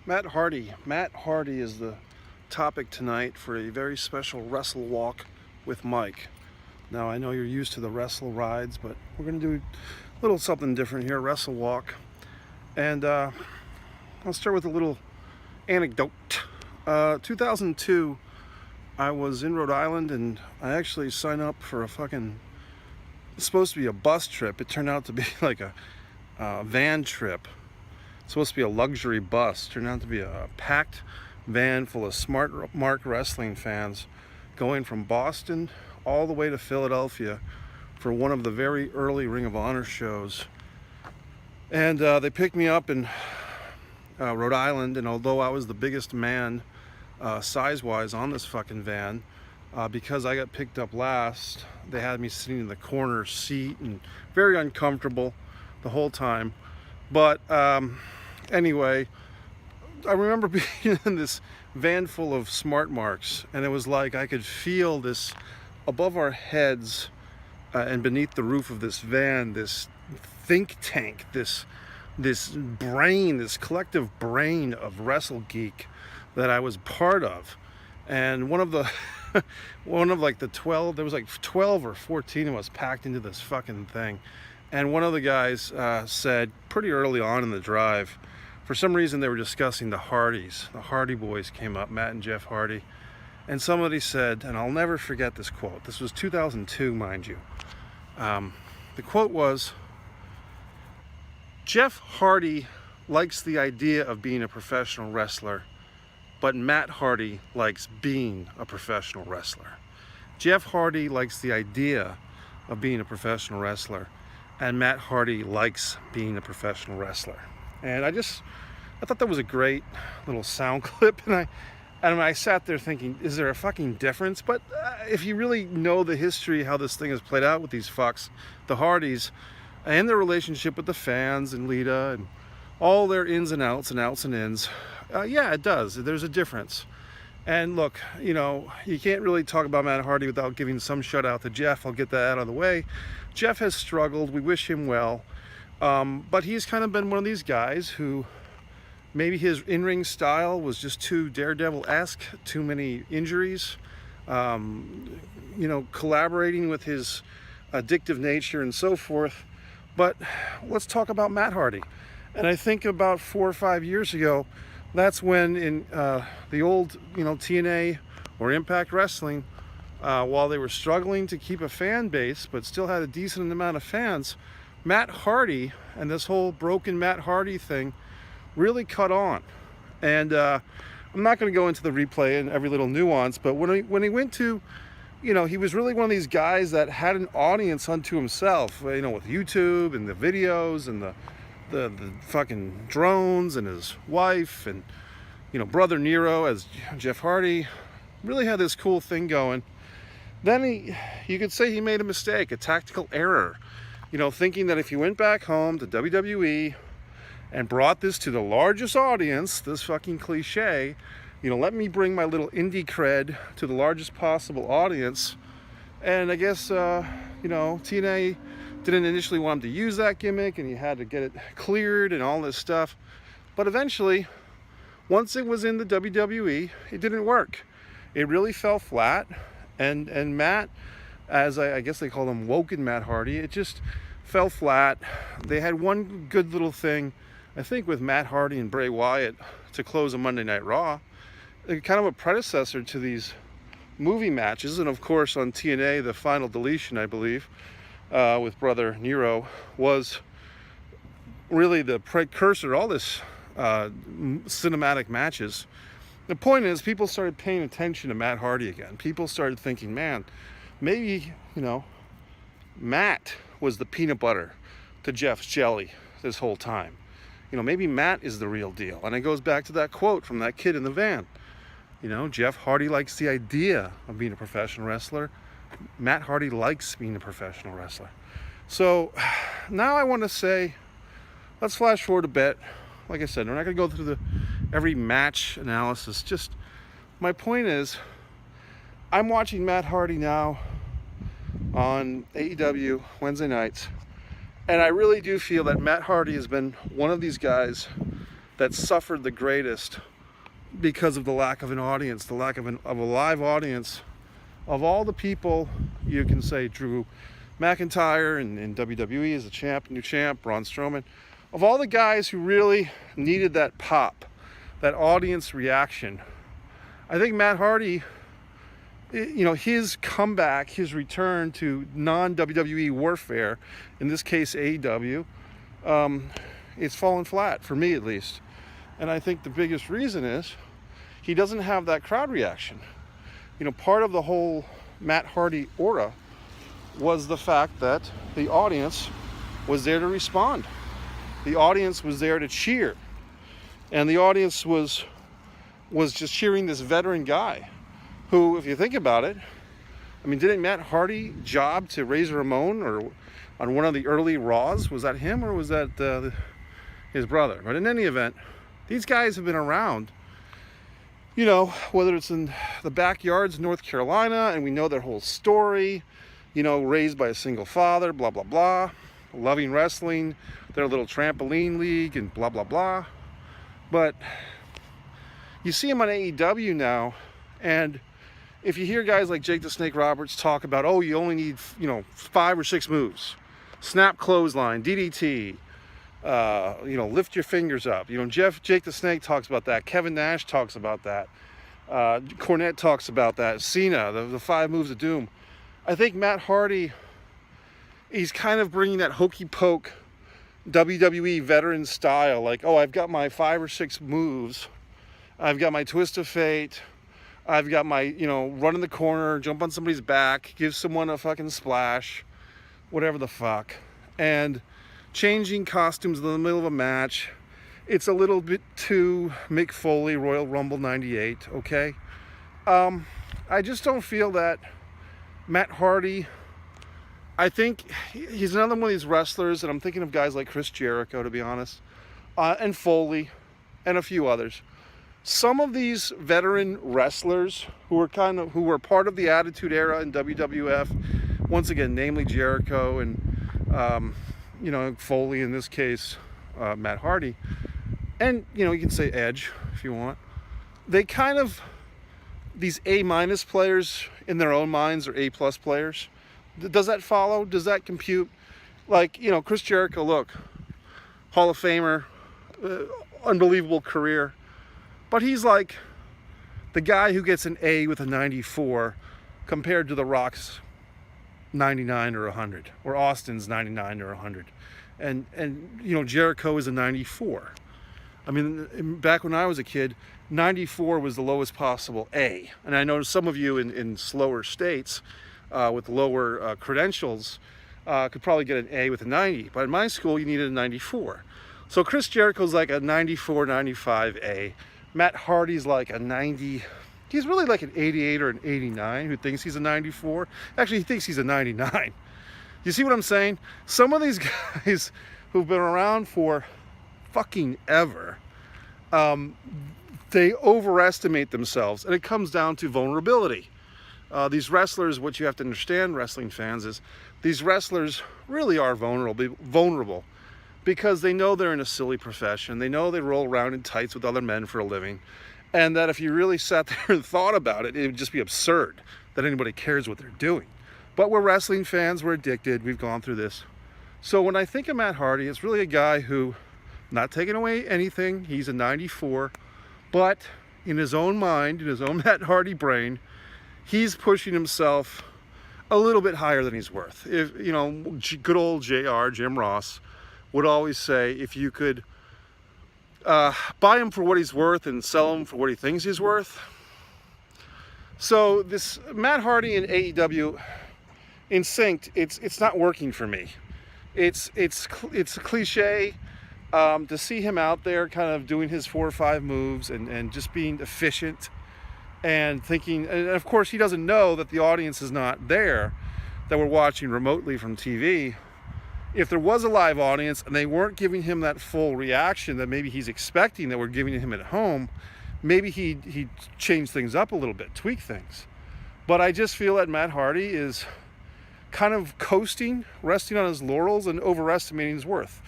Matt Hardy. Matt Hardy is the topic tonight for a very special Wrestle Walk with Mike. Now, I know you're used to the Wrestle rides, but we're going to do a little something different here, Wrestle Walk. And I'll start with a little anecdote. 2002, I was in Rhode Island, and I actually signed up for it's supposed to be a bus trip. It turned out to be like a van trip. It's supposed to be a luxury bus. Turned out to be a packed van full of Smart Mark wrestling fans going from Boston all the way to Philadelphia for one of the very early Ring of Honor shows. And they picked me up in Rhode Island, and although I was the biggest man size-wise on this fucking van, because I got picked up last, they had me sitting in the corner seat and very uncomfortable the whole time. But anyway, I remember being in this van full of Smart Marks, and it was like I could feel this above our heads and beneath the roof of this van, this think tank, this brain, this collective brain of Wrestle Geek that I was part of. And one of like the 12, there was like 12 or 14 of us packed into this fucking thing. And one of the guys said pretty early on in the drive, for some reason they were discussing the Hardys. The Hardy Boys came up, Matt and Jeff Hardy. And somebody said, and I'll never forget this quote. This was 2002, mind you. The quote was, "Jeff Hardy likes the idea of being a professional wrestler, but Matt Hardy likes being a professional wrestler." Jeff Hardy likes the idea of being a professional wrestler, and Matt Hardy likes being a professional wrestler. And I thought that was a great little sound clip, and I sat there thinking, is there a fucking difference? But if you really know the history, how this thing has played out with these fucks, the Hardys, and their relationship with the fans and Lita, and all their ins and outs and outs and ins, yeah, it does. There's a difference. And look, you know, you can't really talk about Matt Hardy without giving some shout out to Jeff. I'll get that out of the way. Jeff has struggled. We wish him well. But he's kind of been one of these guys who maybe his in-ring style was just too Daredevil-esque, too many injuries, you know, collaborating with his addictive nature and so forth. But let's talk about Matt Hardy. And I think about 4 or 5 years ago, that's when in the old, you know, TNA or Impact Wrestling, while they were struggling to keep a fan base, but still had a decent amount of fans, Matt Hardy and this whole broken Matt Hardy thing really caught on. And I'm not going to go into the replay and every little nuance, but when he went to, you know, he was really one of these guys that had an audience unto himself, you know, with YouTube and the videos and the fucking drones and his wife and, you know, brother Nero as Jeff Hardy. Really had this cool thing going. Then you could say he made a mistake, a tactical error, you know, thinking that if he went back home to WWE and brought this to the largest audience, this fucking cliche, you know, let me bring my little indie cred to the largest possible audience. And I guess, you know, TNA didn't initially want him to use that gimmick, and he had to get it cleared and all this stuff. But eventually, once it was in the WWE, it didn't work. It really fell flat. And Matt, as I guess they call him Woken Matt Hardy, it just fell flat. They had one good little thing, I think, with Matt Hardy and Bray Wyatt to close a Monday Night Raw. Kind of a predecessor to these movie matches. And of course on TNA, the Final Deletion, I believe, with brother Nero, was really the precursor to all this cinematic matches. The point is, people started paying attention to Matt Hardy again. People started thinking, man, maybe, you know, Matt was the peanut butter to Jeff's jelly this whole time. You know, maybe Matt is the real deal. And it goes back to that quote from that kid in the van. You know, Jeff Hardy likes the idea of being a professional wrestler. Matt Hardy likes being a professional wrestler. So now I want to say, let's flash forward a bit. Like I said, we're not going to go through every match analysis. Just my point is, I'm watching Matt Hardy now on AEW Wednesday nights, and I really do feel that Matt Hardy has been one of these guys that suffered the greatest because of the lack of an audience, the lack of a live audience. Of all the people, you can say Drew McIntyre in WWE as a champ, new champ, Braun Strowman, of all the guys who really needed that pop, that audience reaction, I think Matt Hardy, you know, his comeback, his return to non-WWE warfare, in this case AEW, it's fallen flat, for me at least. And I think the biggest reason is he doesn't have that crowd reaction. You know, part of the whole Matt Hardy aura was the fact that the audience was there to respond. The audience was there to cheer. And the audience was just cheering this veteran guy who, if you think about it, I mean, didn't Matt Hardy job to Razor Ramon or on one of the early Raws? Was that him or was that his brother? But in any event, these guys have been around, you know, whether it's in the backyards of North Carolina, and we know their whole story, you know, raised by a single father, blah, blah, blah, loving wrestling, their little trampoline league, and blah, blah, blah. But you see them on AEW now, and if you hear guys like Jake the Snake Roberts talk about, oh, you only need, you know, 5 or 6 moves, snap clothesline, DDT, you know, lift your fingers up. You know, Jake the Snake talks about that. Kevin Nash talks about that. Cornette talks about that. Cena, the 5 moves of doom. I think Matt Hardy, he's kind of bringing that hokey poke WWE veteran style. Like, oh, I've got my 5 or 6 moves. I've got my twist of fate. I've got my, you know, run in the corner, jump on somebody's back, give someone a fucking splash, whatever the fuck. And changing costumes in the middle of a match, it's a little bit too Mick Foley, Royal Rumble 98, okay? I just don't feel that Matt Hardy, I think he's another one of these wrestlers, and I'm thinking of guys like Chris Jericho, to be honest, and Foley, and a few others. Some of these veteran wrestlers who were part of the Attitude Era in WWF, once again, namely Jericho and you know, Foley in this case, Matt Hardy, and you know, you can say Edge if you want. They kind of, these A- players in their own minds are A+ players. Does that follow? Does that compute? Like, you know, Chris Jericho, look, Hall of Famer, unbelievable career. But he's like the guy who gets an A with a 94 compared to The Rock's 99 or 100, or Austin's 99 or 100. And you know, Jericho is a 94. I mean, back when I was a kid, 94 was the lowest possible A. And I know some of you in slower states with lower credentials could probably get an A with a 90. But in my school, you needed a 94. So Chris Jericho's like a 94, 95 A. Matt Hardy's like a 90. He's really like an 88 or an 89 who thinks he's a 94. Actually, he thinks he's a 99. You see what I'm saying? Some of these guys who've been around for fucking ever, they overestimate themselves, and it comes down to vulnerability. These wrestlers, what you have to understand, wrestling fans, is these wrestlers really are vulnerable because they know they're in a silly profession. They know they roll around in tights with other men for a living, and that if you really sat there and thought about it, it would just be absurd that anybody cares what they're doing. But we're wrestling fans, we're addicted, we've gone through this. So when I think of Matt Hardy, it's really a guy who, not taking away anything, he's a 94, but in his own mind, in his own Matt Hardy brain, he's pushing himself a little bit higher than he's worth. If, you know, good old JR, Jim Ross, would always say, if you could buy him for what he's worth and sell him for what he thinks he's worth. So this Matt Hardy and AEW in sync, it's not working for me. It's a cliche to see him out there kind of doing his 4 or 5 moves and just being efficient and thinking, and of course he doesn't know that the audience is not there, that we're watching remotely from TV. If there was a live audience and they weren't giving him that full reaction that maybe he's expecting that we're giving him at home, maybe he'd change things up a little bit, tweak things. But I just feel that Matt Hardy is kind of coasting, resting on his laurels and overestimating his worth.